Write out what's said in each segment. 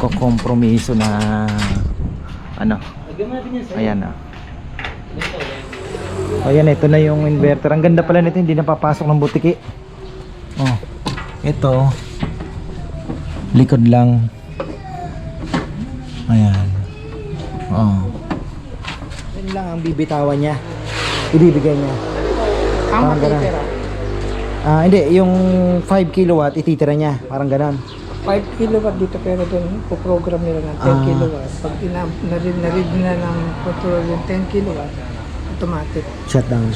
nagko-kompromiso na ano. Ayan na. Ayan, ito na yung inverter. Ang ganda pala nito, hindi na papasok ng butiki. Oh, ito likod lang. Ayan. Oh. Yan lang ang bibitawan niya. Ibibigay niya. Parang ganun. Hindi, yung 5 kilowatt ititira niya. Parang ganun. 5 kilowatt dito pero doon po-program nila ng 10 kilowatt. Pag narid na ng control yung 10 kilowatt, automatic Shutdown.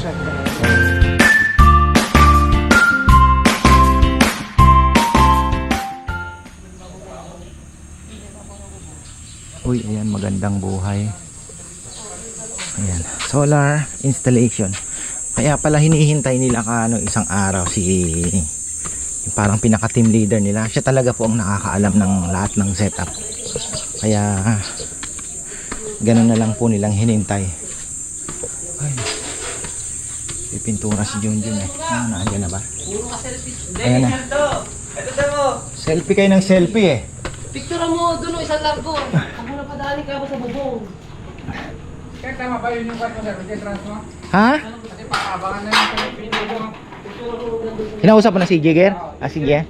Uy, ayan, magandang buhay. Ayan, solar installation. Kaya pala hinihintay nila isang araw yung parang pinaka team leader nila. Siya talaga po ang nakakaalam ng lahat ng setup. Kaya ganun na lang po nilang hinintay. Ay, pipintura si Junjun eh. Nandiyan na ba? Ayan na. Selfie kayo ng selfie eh. Picture mo doon isang largo. Huwag mo na padaanin ka mo sa bubong. Kaya tama ba yun yung kwarto sir? May trans mo? Ha? Kasi paabangan na yung pinito mo. Hinausap mo na si Jigger? Sige.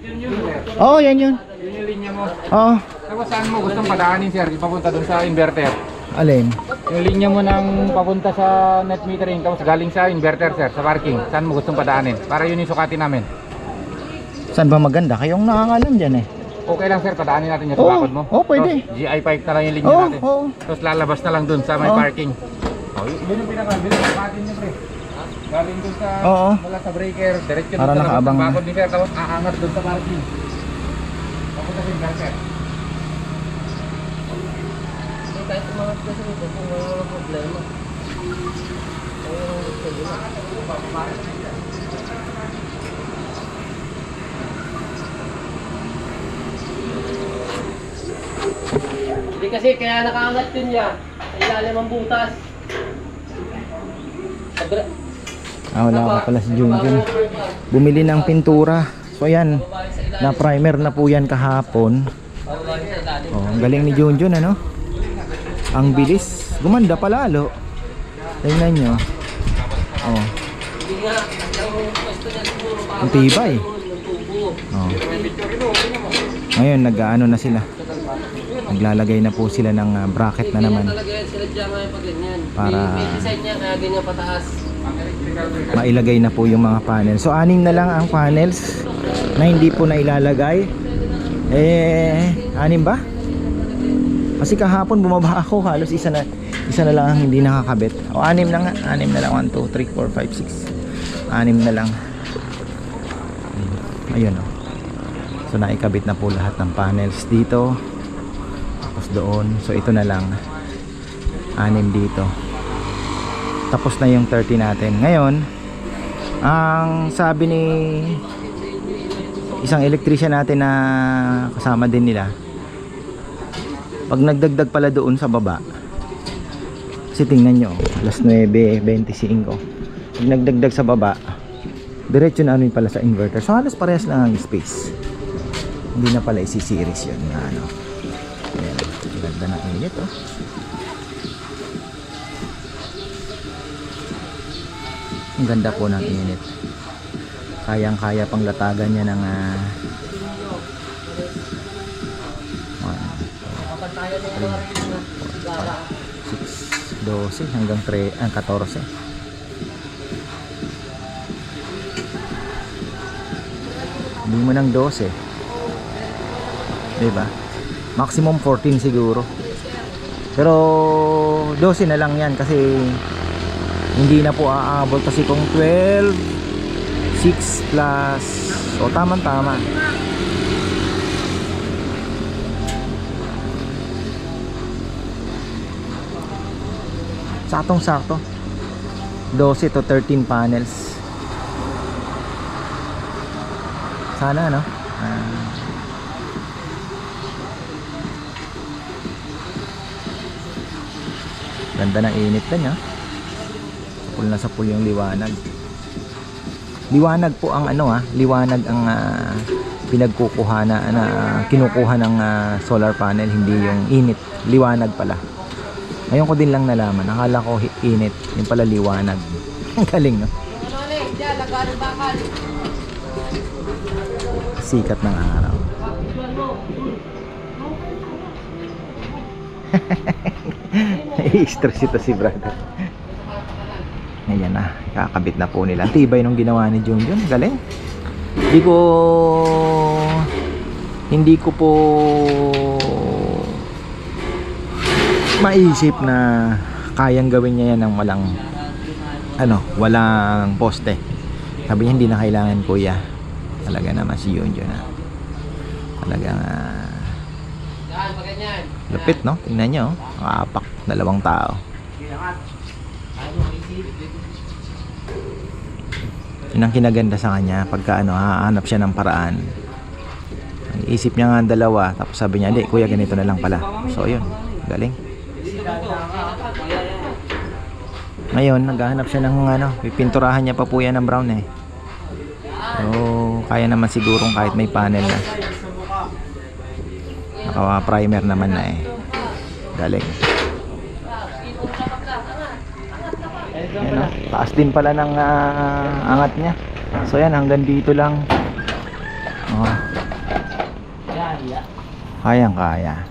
Oo, yan yun. Yun yung linya mo. Oo. Tapos saan mo gustong padaanin sir? Papunta doon sa inverter. Alin? Yung linya mo nang papunta sa net metering tapos galing sa inverter sir, sa parking. Saan mo gustong padaanin? Para yun yung sukatin namin. Saan ba maganda? Kayong nakakalam dyan eh. Okay lang sir, padaanin natin yung tukakod mo. Oo, pwede. Tapos, GI5 na lang yung linya Oo, natin. oo. Tapos lalabas na lang dun sa may Oo. parking. Oh, yun yung pinaka-bilis. Sukatin niyo pre. Galing dun sa, Oo. wala sa breaker. Diretso Para dun sa nakaabang na. bakod ni sir. Tapos aangat dun sa parking. Papunta sa inverter. Kahit umangat ka sa ito, kung wala problema. Hindi kasi kaya nakaangat yun niya. Sa ilalim ang butas. Wala ka pala si Junjun. Bumili ng pintura. So ayan, na primer na po yan kahapon. Oh, ang galing ni Junjun ano? Ang bilis. Gumanda pa lalo. Tingnan nyo. Oh. Ang tibay. Oh. Ngayon nag-aano na sila. Naglalagay na po sila ng bracket na naman para mailagay na po yung mga panels. So 6 na lang ang panels na hindi po na ilalagay. 6 ba? Kasi kahapon bumaba ako, halos isa na lang ang hindi nakakabit. O 6 na nga, 6 na lang. 1, 2, 3, 4, 5, 6 6 na lang. Ayun o. So naikabit na po lahat ng panels dito. Tapos doon. So ito na lang 6 dito. Tapos na yung 30 natin. Ngayon, ang sabi ni isang electrician natin na kasama din nila, pag nagdagdag pala doon sa baba, kasi tingnan nyo, alas 9:25, pag nagdagdag sa baba, diretso na ano yun pala sa inverter. So halos parehas lang ang space. Hindi na pala isi-series yun na ano. Ayan, ganda ng init oh. Ang ganda po ng init. Kayang-kaya pang latagan niya ng 12 hanggang 14. Hindi mo ng 12. Diba? Maximum 14 siguro. Pero 12 na lang yan kasi hindi na po aabot kasi kung 12 6 plus o tama sakto 12 to 13 panels sana no. Ganda ng init na niya. Sapul na sapul yung liwanag. Liwanag po ang liwanag ang pinagkukuha na kinukuha ng solar panel, hindi yung init, liwanag pala. Ngayon ko din lang nalaman, akala ko init, yung pala liwanag. Ang galing, no? Sikat ng araw. I-stress ito si brother. Ayan na, kakabit na po nila. Tibay nung ginawa ni Junjun, galing. Hindi ko po maisip na kayang gawin niya yan ng walang poste. Sabi niya hindi na kailangan, kuya. Talaga naman si Junjun na. Talagang lupit, no? Tingnan nyo, nakapak, 2 tao. Yun ang kinaganda sa kanya, pagka hahanap siya ng paraan. Ang isip niya nga 2, tapos sabi niya, hindi kuya, ganito na lang pala. So yun, galing. Ngayon, naghahanap siya ng pipinturahan niya pa po yan ng brown eh. So, kaya naman sigurong kahit may panel na. Naka-primer naman na eh. Galing. Yan, taas din pala ng angat niya. So yan, hanggang dito lang. Kayang kaya.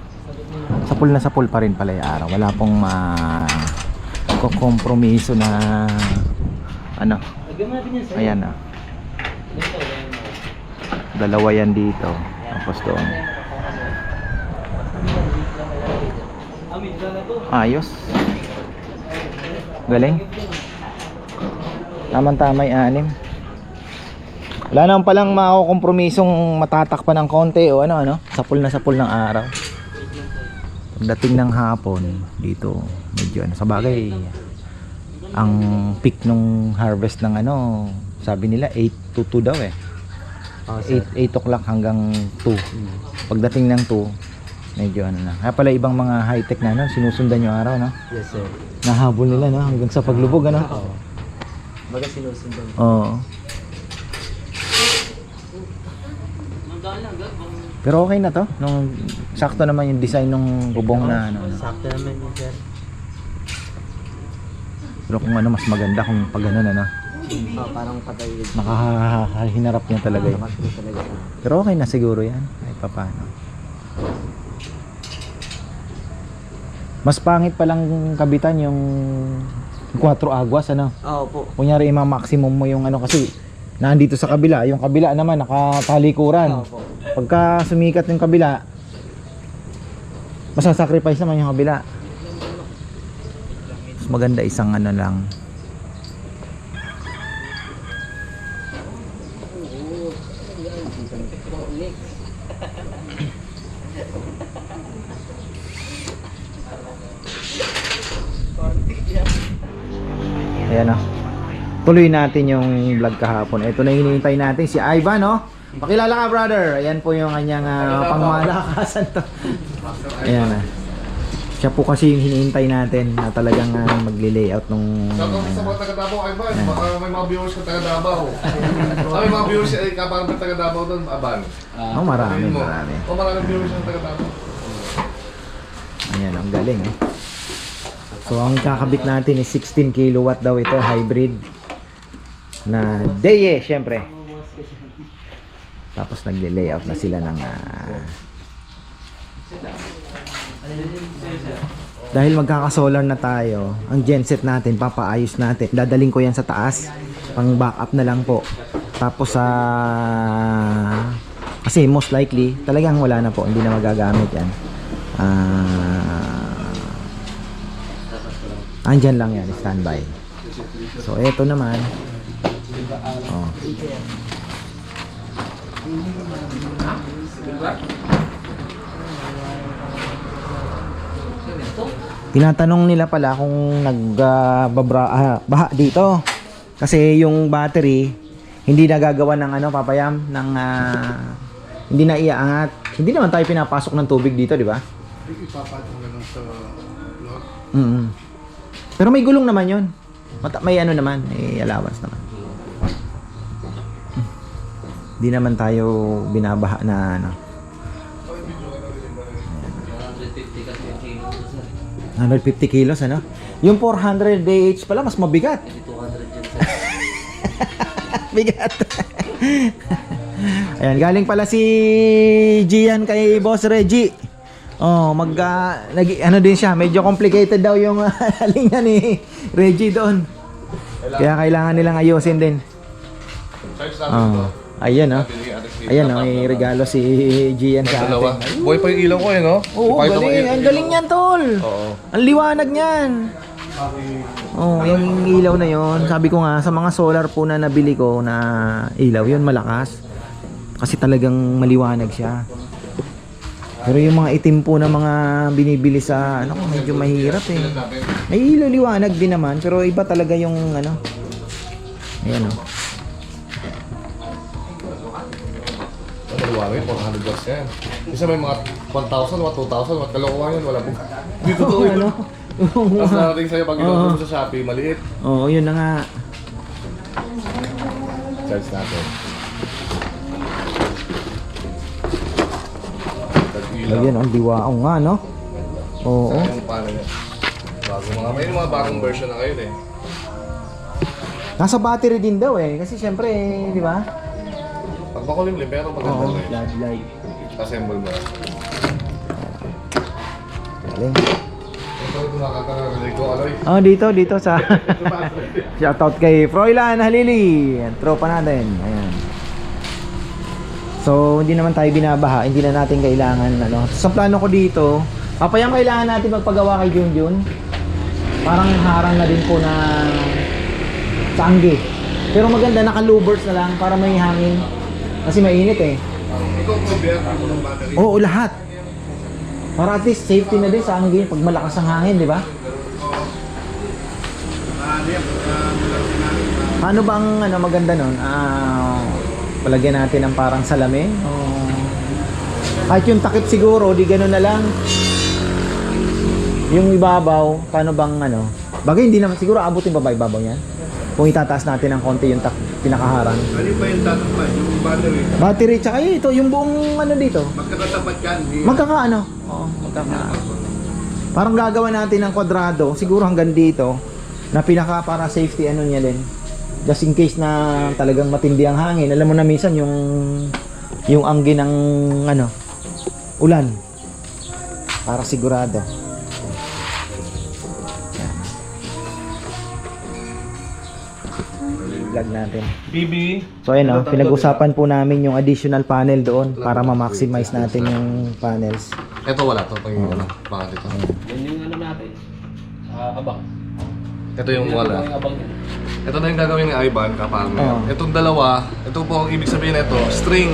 Sapul na sapul pa rin pala yung araw. Wala pong kompromiso na ayan na. 2 yan dito. Tapos doon. Ayos. Galing. Tama-tama yung 6. Wala naman palang makukompromisong matatakpan ng konti o sapul na sapul ng araw. Pagdating ng hapon dito, medyo sa bagay ang peak nung harvest ng sabi nila 8 to 2 daw eh. 8 o'clock hanggang 2. Pagdating ng 2, medyo na. Kaya pala ibang mga high-tech na sinusundan yung araw, no? Yes, sir. Nahabol nila, no? Hanggang sa paglubog, Baga sinusundan. Oo. Pero okay na to. Sakto naman yung design ng bubong na Sakto naman yun, sir. Pero kung mas maganda kung pag Parang patay. Nakahinarap niya talaga yun. Pero okay na siguro yan. Ay paano. Mas pangit palang kabitan yung 4 aguas, Oo po. Kunyari maximum mo yung kasi nandito sa kabila, yung kabila naman nakatalikuran. Oo po. Pagka sumikat yung kabila, masasacrifice naman yung kabila. Mas maganda isang lang. Ayan tuloy natin yung vlog kahapon. Ito na hinihintay natin si Ivan, Pakilala ka, brother. Ayan po yung kanyang pangmalakasan to. Ayan siya po kasi yung hinihintay natin na talagang magle-layout nung sa mga taga-Davao, Ivan, baka may mga viewers ka taga-Davao. May mga viewers ka parang taga-Davao doon, Aban. marami. Maraming viewers yung taga-Davao. Ayan, ang galing So ang kakabit natin is 16 kilowatt daw ito, hybrid na Deye, syempre. Tapos nagle-layout na sila ng dahil magkaka-solar na tayo, ang genset natin papaayos natin. Dadaling ko yan sa taas, pang backup na lang po. Tapos kasi most likely talagang wala na po, hindi na magagamit yan. Andyan lang yan, standby. So eto naman tinatanong nila pala kung baha dito kasi yung battery hindi nagagawa ng papayam ng hindi na iaangat. Hindi naman tayo pinapasok ng tubig dito, di ba? Ipapatong na lang sa lot. Pero may gulong naman yun. May naman, may allowance naman. Di naman tayo binabaha na ano. 150 kasi yung kilo ko sir. 150 kilos ano? Yung 400 DH pala mas mabigat. Hindi 200 yun sir. Bigat. Ayan, galing pala si Gian kay Boss Reggie. Oh, ano din siya, medyo complicated daw yung linya ni Reggie doon. Kaya kailangan nilang ayusin din. Charge natin ito. Ayan oh. Ayan oh, may regalo si Gian sa Dalawa. atin. Buhay pa yung ilaw ko eh, no? Oo, Ipakita ko galing. yung Ang galing niyan, tol. Oo. Ang liwanag niyan. Oh, yung ilaw na yon, sabi ko nga sa mga solar po na nabili ko na ilaw, yun malakas. Kasi talagang maliwanag siya. Pero yung mga itim po na mga binibili sa ano, medyo mahirap eh. May ilaw liwanag din naman, pero iba talaga yung ano. Ayan oh. Maliwanag, 400 watts yan. Isa may mga 1,000, mga 2,000, mga kalokohan yan, wala po. Dito to Ano? Tapos narating sa'yo, pag ino mo sa Shopee, maliit. Oo, yun na nga. Charge natin. Tag-ilaw. Ayun, ang diwaong nga, no? Oo. Saan yung paano niya? May mga bagong version na ngayon eh. Nasa battery din daw eh. Kasi syempre, di ba? Pag makulimlim, pero maganda Oo, rin. floodlight. Assemble mo. Galing. Ito yung makakarinig ko, Aloy. Oh, dito sa shoutout kay Froilan Halili. Yan, tropa natin. Ayan. So, hindi naman tayo binabaha, hindi na natin kailangan ano. Sa plano ko dito, papayang kailangan natin magpagawa kay Junjun. Parang harang na din po na sangge. Pero maganda naka-louvers na lang para may hangin. Kasi mainit eh. Ikaw po, bear ako ng battery. Oo, lahat. Para at least safety na din sa hangin pag malakas ang hangin, di ba? Paano ba ang ano, maganda nun? Palagyan natin ng parang salamin? O kahit yung takip siguro, di gano'n na lang. Yung ibabaw, paano bang ano? Bagay hindi naman siguro abutin ba ibabaw yan? Kung itataas natin ng konti yung pinakaharang. Ano ba yung tatapad? Yung battery? Battery, tsaka ito, yung buong ano dito. Magkakatapat yan. Magkakaano? Oo, parang gagawa natin ng kwadrado, siguro hanggang dito, na pinaka para safety ano niya din. Just in case na talagang matindi ang hangin. Alam mo na minsan yung angin ng ano, ulan. Para sigurado. Vlog natin. BB. So ayun oh, pinag-usapan po namin yung additional panel doon para ma-maximize natin yung panels. Ito wala to. Pag ano, bakit ito? Yan yung ano natin. Abang. Ito yung Yan wala. yung abang yan. Ito na yung gagawin ni Ivan, kapartner. Oo. Itong dalawa, ito po ang ibig sabihin nito, string.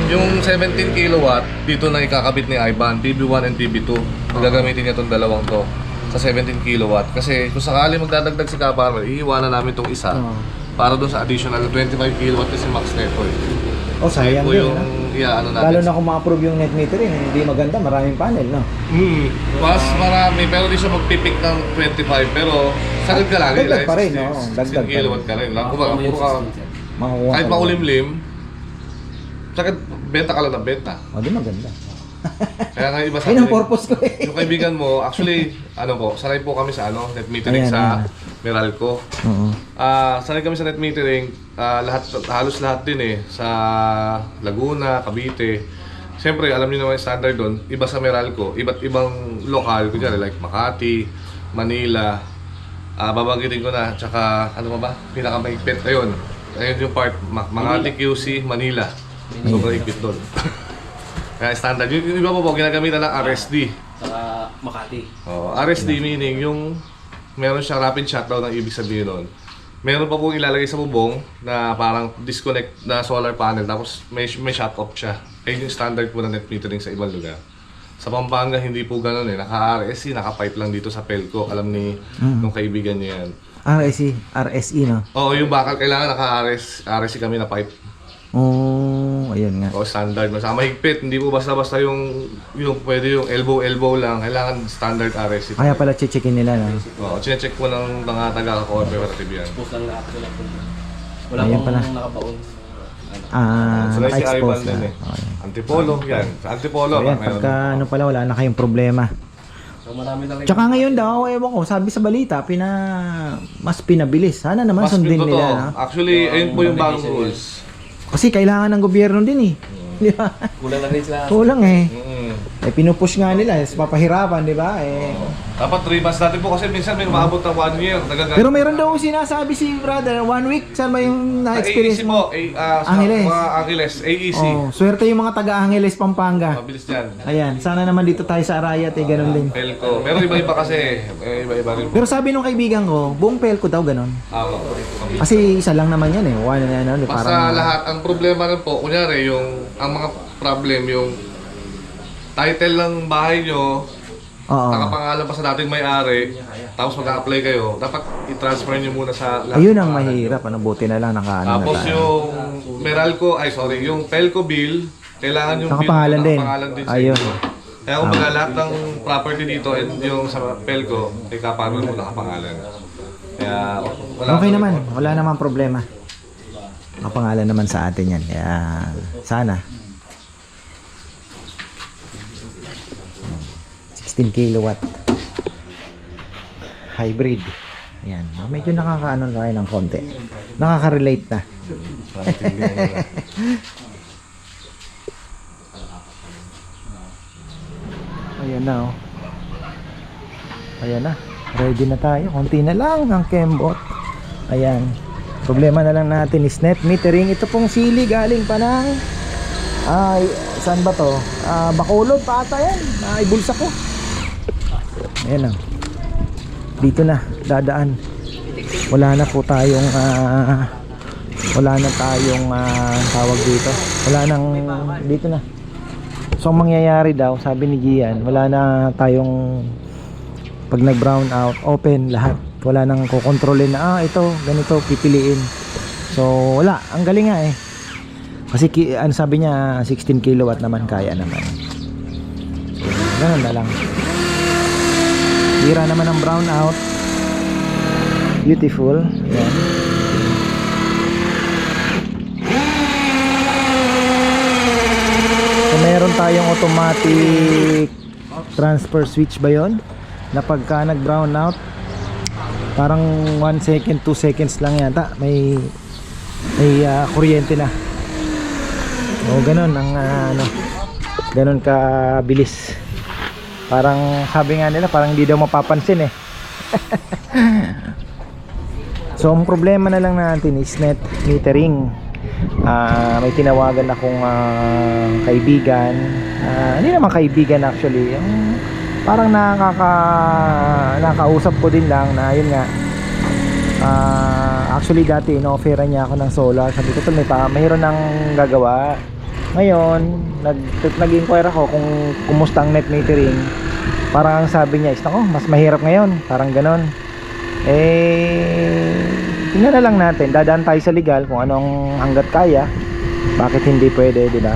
Yung 17 kilowatt, dito na ikakabit ni Ivan, BB1 and BB2. Gagamitin niya itong dalawang to sa 17 kilowatt. Kasi kung sakali magdadagdag si kapartner, iiwanan namin itong isa Oo. para doon sa additional 25 kilowatt kasi max neto eh. Oh, sayang Ito din. yung ano natin. Lalo na kung ma-approve yung net metering, hindi maganda, maraming panel, no? Mas marami, pero di siya magpipick ng 25, pero sagad ka lang. Dagdag pa rin, no? 16 Dagdag pa rin. kilowatt ka rin. Kumbaga, Yung puro ka, 16, sir. Makukuha kahit ka. makulimlim, sagad, benta ka lang ng benta. Oh, di maganda. Kaya nga iba sa Yun ang akin, purpose ko eh. yung kaibigan mo, actually, ano po, sanay po kami sa ano, net metering Ayan, sa ayan. Meralco. Oo. Sanay kami sa net metering, halos lahat din eh, sa Laguna, Cavite. Siyempre, alam niyo naman yung standard doon, iba sa Meralco, iba't ibang lokal, kunyari like Makati, Manila, babanggitin ko na, tsaka ano pa ba, pinakamaigpit, ayun yung part, Makati, QC, Manila. Sobrang higpit doon. Kaya standard, yung iba po ginagamitan ng RSD. Saka Makati. RSD meaning yung meron siyang rapid shutdown ang ibig sabihin nun. Meron pa pong ilalagay sa bubong na parang disconnect na solar panel tapos may shut off siya. Ayun yung standard po ng net metering sa ibang lugar. Sa Pampanga hindi po ganoon eh. Naka-RSC, naka-pipe lang dito sa Pelco. Alam ni nung kaibigan niya yan. RSE, no? Oo, yung bakal kailangan naka-RSC kami na pipe. Oh, ayun nga. O standard, masama higpit, hindi po basta-basta yung pwede yung elbow lang, kailangan standard RSC. Kaya pala checkin nila, no? Oo, chinecheck po ng mga taga-cooperative yan. Post lang lahat sila po. Wala Ayan pong pala. nakabaon. Ano. Sila si Ivan naka-expose din na. eh. Antipolo, yan. Sa Antipolo, So, yan, pagka ano pala, wala na kayong problema. So marami na rin. Tsaka ngayon daw, ewan ko, sabi sa balita, mas pinabilis. Sana naman mas sundin totoo. nila. No? Actually, ayun po yung bagong rules. Kasi kailangan ng gobyerno din eh. Di ba? Kulang na rin sila. Kulang eh. Mm. Eh, pinupush nga nila, papahirapan, di ba? Eh, Dapat 3 months natin po kasi minsan may maabot ng 1 year. pero meron daw sinasabi si brother, 1 week, saan ba yung na-experience AEC mo? mo, sa Angeles. mga Angeles, AEC. Oh, swerte yung mga taga-Angeles, Pampanga. Mabilis dyan. Ayan, sana naman dito tayo sa Arayat eh, ganun din. Pelco. Pero iba-iba kasi. Iba-iba rin po. Pero sabi nung kaibigan ko, buong Pelco daw ganun. Mabilis. Kasi isa lang naman yan eh, one na ano, Basta parang... lahat, ang problema rin po, kunyari, ang mga problem, yung title ng bahay nyo, Oo. nakapangalan pa sa dating may-ari, tapos mag-a-apply kayo, dapat i-transfer nyo muna sa lahat. Ayun ng ang pangalan. mahirap, ano, buti na lang nakaano na Tapos tayo. yung yung Pelco bill, kailangan yung Nakapangalan bill din. nakapangalan din sa Ayun. inyo. Kaya kung baga lahat ng property dito and yung sa Pelco, ay kapano mo nakapangalan. Kaya Okay naman, wala namang problema. Nakapangalan naman sa atin yan, kaya sana. 16 kilowatt hybrid. Ayan, medyo nakakaano tayo ng konti. Nakaka-relate na. Ayan na oh. Ayan na. Ready na tayo. Konti na lang ang kembot. Ayan. Problema na lang natin is net metering. Ito pong sili galing pa ng saan ba to? Bacolod pa ata yan. Ibulsa ko. Ayan na. Dito na. Dadaan. Wala na po tayong tawag dito. Wala nang dito na. So ang mangyayari daw, sabi ni Gian, wala na tayong pag nag-brown out, open lahat. Wala nang kukontrolin na ito, ganito, pipiliin. So wala, ang galing nga eh. Kasi ano sabi niya, 16 kilowatt naman, kaya naman. So ganun na lang. Hira naman ang brown out. Beautiful. Ayan. So meron tayong automatic transfer switch ba yon? Na pagka nag brown out, parang 1 second, 2 seconds lang yata may kuryente na. O ganun ang ganun ka bilis. Parang sabi nga nila, parang hindi daw mapapansin eh. So ang problema na lang natin is net metering. May tinawagan akong kaibigan, hindi naman kaibigan actually, yung parang nakausap ko din lang na yun nga, actually dati in-offeran niya ako ng solar. Sabi ko mayroon nang gagawa ngayon. Nag-inquire ako kung kumusta ang net metering. Parang ang sabi niya is nako, mas mahirap ngayon, parang ganon. Tingnan na lang natin, dadaan tayo sa legal kung anong hanggat kaya. Bakit hindi pwede, di ba?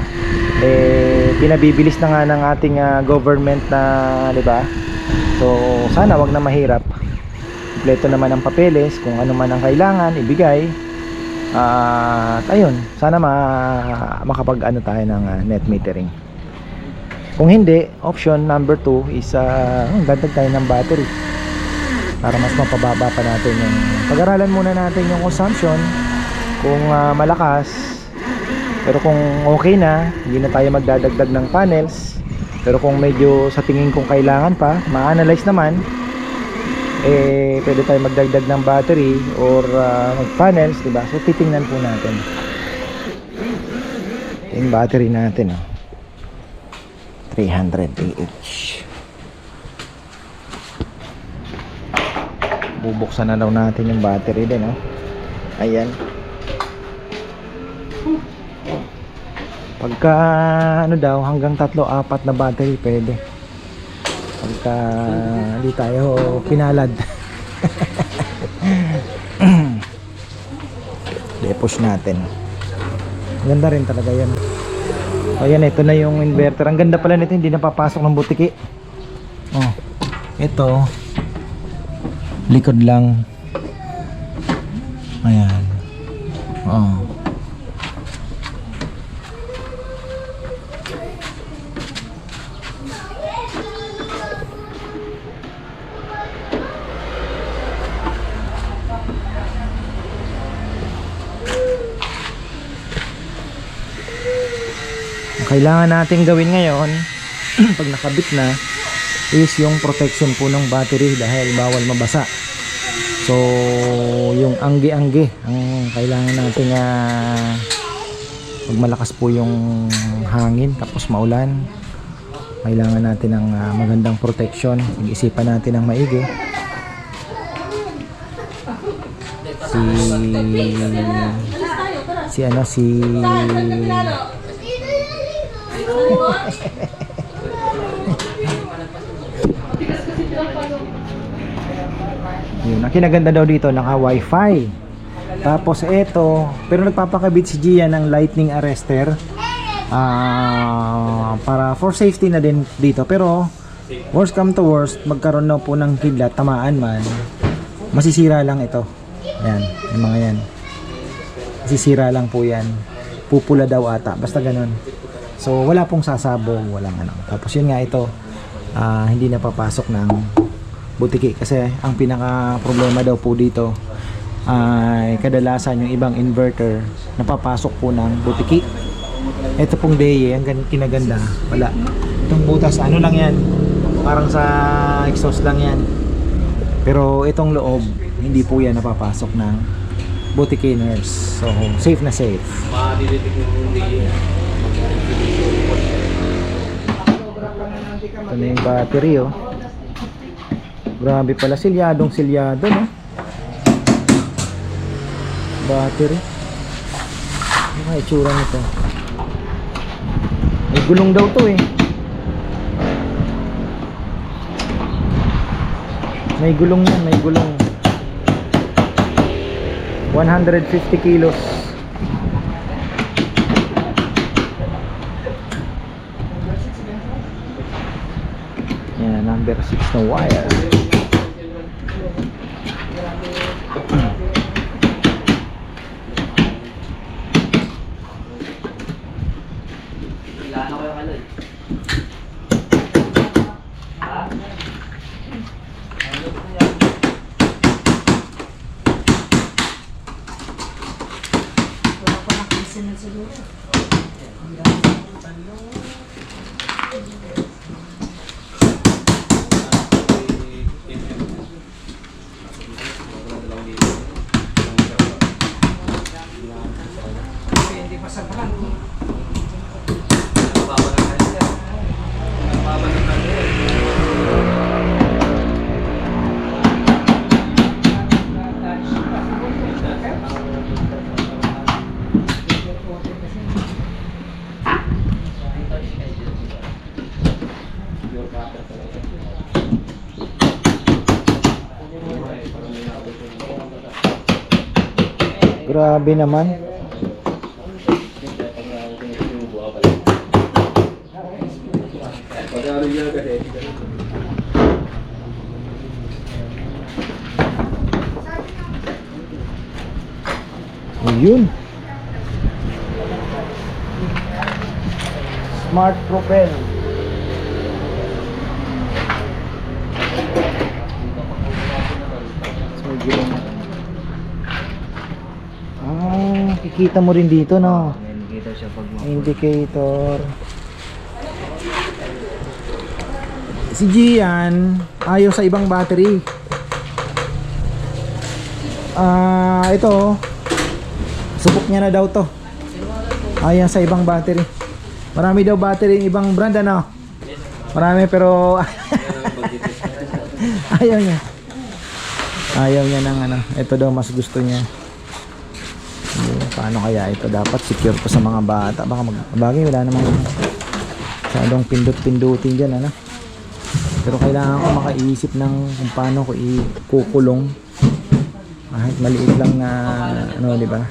Pinabibilis na nga ng ating government na, di ba? So sana wag na mahirap. Kompleto naman ang papeles, kung ano man ang kailangan ibigay. At ayun, sana makapag ano tayo ng net metering. Kung hindi, option number 2 is dagdag tayo ng battery para mas mapababa pa natin yung pag-aralan muna natin yung consumption kung malakas. Pero kung okay na, hindi na tayo magdadagdag ng panels. Pero kung medyo sa tingin kong kailangan pa, ma-analyze naman, pwede tayo magdagdag ng battery or mag-panels, diba? So titingnan po natin yung battery natin 300 AH. Bubuksan na daw natin yung battery din ayan. Pagka daw hanggang 3-4 na battery pwede. Pagka hindi tayo pinalad. I-push natin. Ganda rin talaga yan. Ayan, ito na yung inverter. Ang ganda pala nito, hindi napapasok ng butiki. Ito likod lang. Ayan. kailangan natin gawin ngayon pag nakabit na is yung protection po ng battery dahil bawal mabasa. So yung angge-angge ang kailangan natin pag malakas po yung hangin tapos maulan, kailangan natin ng magandang protection. Pag-isipan natin ng maigi. Si yun, ang kinaganda daw dito naka wifi. Tapos eto, pero nagpapakabit si Gia ng lightning arrester para for safety na din dito. Pero worst come to worst, magkaroon na po ng kidlat, tamaan man, masisira lang ito. Ayan, yung mga yan, masisira lang po yan, pupula daw ata, basta ganun. So wala pong sasabog, walang ano. Tapos yun nga ito, hindi na papasok ng butiki kasi ang pinaka problema daw po dito ay kadalasan yung ibang inverter napapasok po ng butiki. Ito pong DE, ang kinaganda, wala. Itong butas, ano lang yan, parang sa exhaust lang yan. Pero itong loob, hindi po yan napapasok ng butikiners. So safe na safe. Ito na yung battery, oh. Grabe pala, silyadong silyado, no? Battery. Ano kaya itsura nito? May gulong daw to eh. May gulong yan, may gulong. 150 kilos. Yan, number 6 na wire. Grabe naman. Ayun. Smart Propel. Kikita mo rin dito, no? Indicator siya pag Indicator. Si Gian ayaw sa ibang battery. Ito subok niya na daw to. Ayaw sa ibang battery. Marami daw battery ng ibang brand, ano? Marami pero ayaw niya. Ayaw niya ng ano. Ito daw mas gusto niya. Paano kaya ito? Dapat secure to sa mga bata. Baka magbagay, wala namang masyadong pindot-pindutin dyan, ano? Pero kailangan ko makaisip ng kung paano ko ikukulong kahit maliit lang na ano, di ba?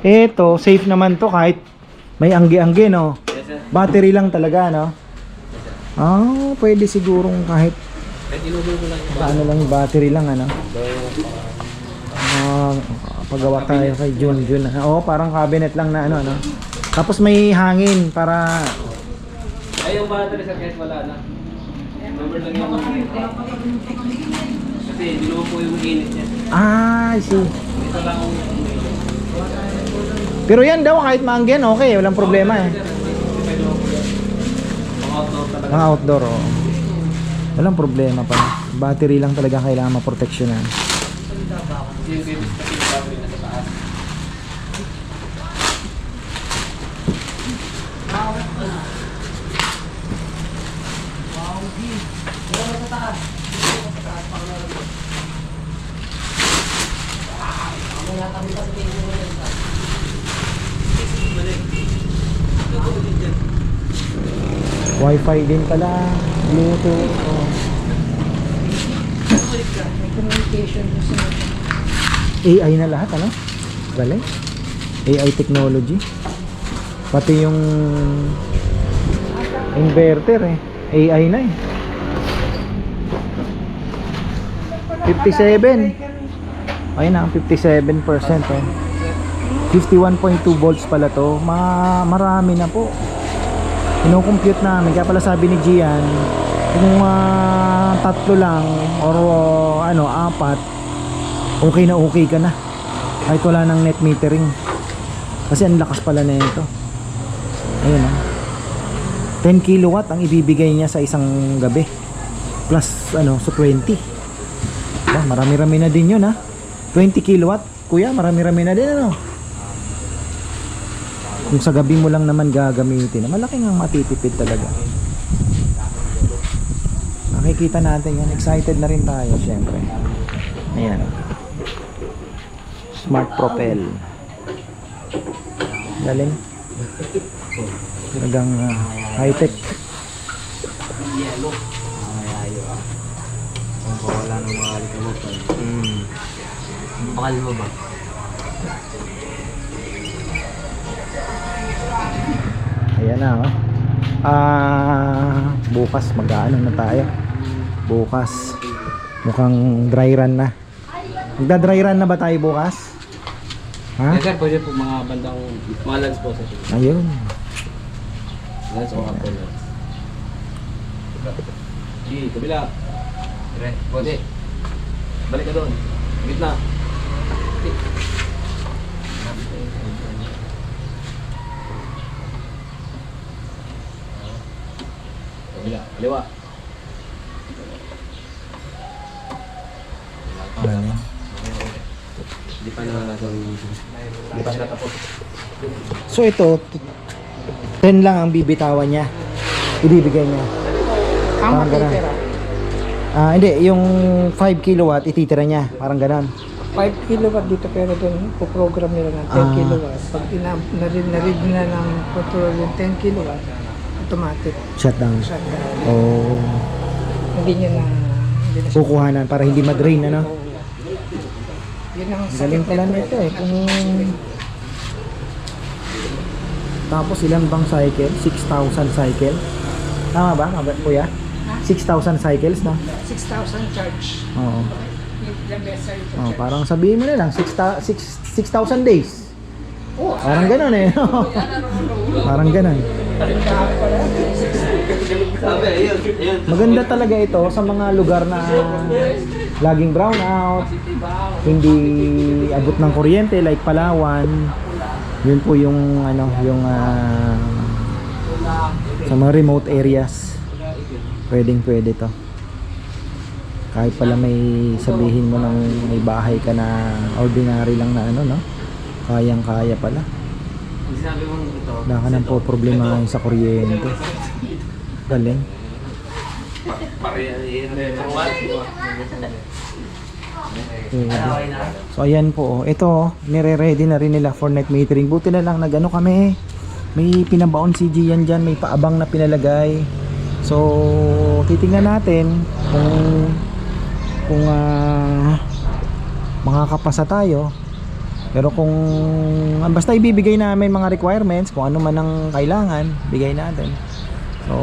Ito, safe naman to kahit may angge-angge, no? Battery lang talaga, no? Pwede sigurong kahit paano lang yung battery lang, ano? Paggawa tayo kay Jun. Parang cabinet lang na ano. Tapos may hangin para ay yung battery sa kahit wala na. Number lang yung kasi hindi naman po yung init niya. I see. Ito lang Pero yan daw kahit maanggen, okay, walang problema eh. Mga outdoor, oh. Walang problema pa. Battery lang talaga kailangan maproteksyonan. Wi-Fi din pala, Bluetooth. Oh. Communication sa AI na lahat, ano? Galing. AI technology. Pati yung inverter eh. AI na eh. 57. Ayun na, 57% eh. 51.2 volts pala to. Marami na po. Ino-compute namin. Kaya pala sabi ni Gian, kung tatlo lang or apat, okay na okay ka na. Kahit wala ng net metering. Kasi ang lakas pala na ito. Ayun 10 kilowatt ang ibibigay niya sa isang gabi. Plus so 20. Marami-rami na din yun 20 kilowatt. Kuya, marami-rami na din Kung sa gabi mo lang naman gagamitin, malaki ang matitipid talaga. Makikita natin yan. Excited na rin tayo syempre. Ayan. Smart Propel. Galing. Talagang high-tech. Wala nang mahalik mo pa. Bakal mo ba? Ayan na bukas mag-aano na tayo. Bukas mukhang dry run na. Magda-dry run na ba tayo bukas? Ha? Yes sir, pwede po mga bandang mga lens po sir. Ayun. Lens o apple lens. Kabila. Pwede. Balik ka doon. Gitna. Kabila. Kaliwa. Galing. Hindi pa natapos. So ito 10 lang ang bibitawan niya. Ibibigay niya. ang Parang ganun. matitira. Hindi, yung 5 kilowatt ititira niya, parang gano'n. 5 kilowatt dito pero doon po-program nila ng 10 kilowatt. Pag narid na ng control yung 10 kilowatt, automatic Shutdown. shutdown. Oh, Hindi na kukuhanan para hindi ma-drain, ano? Yun ang Galing pala nito eh. Kung tapos ilan bang cycle? 6,000 cycle. Tama ba, kuya? 6,000 cycles, no? 6,000 charge. Oo. The best side to Oh, charge. parang sabihin mo na lang 6,000 days. Parang gano'n eh. Parang gano'n. Maganda talaga ito sa mga lugar na laging brown out, hindi abot ng kuryente like Palawan. Yun po yung sa mga remote areas. Pwede to. Kahit pala may sabihin mo ng may bahay ka na ordinary lang na no? Kayang-kaya pala. Sinabi mo ito. Wala ka nang po problema sa kuryente. Galing. So ayan po, ito nire-ready na rin nila for net metering. Buti na lang nagano kami. May pinabaon si Gian dyan, may paabang na pinalagay. So titingnan natin kung makakapasa tayo. Pero kung basta ibibigay namin mga requirements, kung ano man ang kailangan, bigay natin. So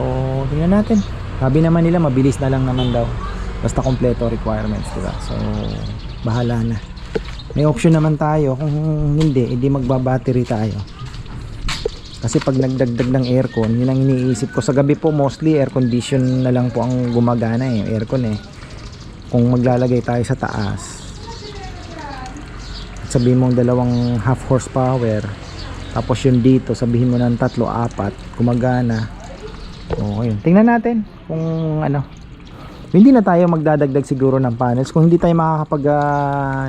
tingnan natin. Sabi naman nila mabilis na lang naman daw. Basta kompleto requirements, diba? So bahala na. May option naman tayo. Kung hindi magbabattery tayo. Kasi pag nagdagdag ng aircon, yun ang iniisip ko. Sa gabi po mostly air condition na lang po ang gumagana aircon Kung maglalagay tayo sa taas, sabihin mong 2 half horsepower, Tapos yun dito, sabihin mo ng 3, 4, gumagana. O, ayun. Tingnan natin kung ano. Hindi na tayo magdadagdag siguro ng panels. Kung hindi tayo makakapag,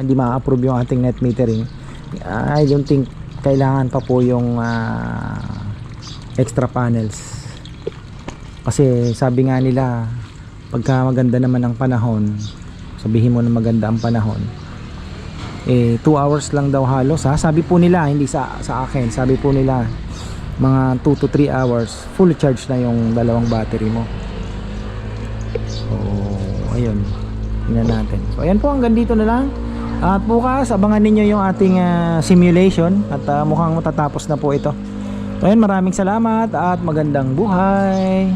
hindi ma-approve yung ating net metering, I don't think kailangan pa po yung extra panels. Kasi sabi nga nila, pagka maganda naman ang panahon, sabihin mo na maganda ang panahon, 2 hours lang daw halos, ha? Sabi po nila, hindi sa akin, sabi po nila mga 2 to 3 hours full charge na yung dalawang battery mo. So ayun, tingnan natin. So ayan po, hanggang dito na lang. At bukas abangan ninyo yung ating simulation. At mukhang matatapos na po ito. So ayan, maraming salamat at magandang buhay.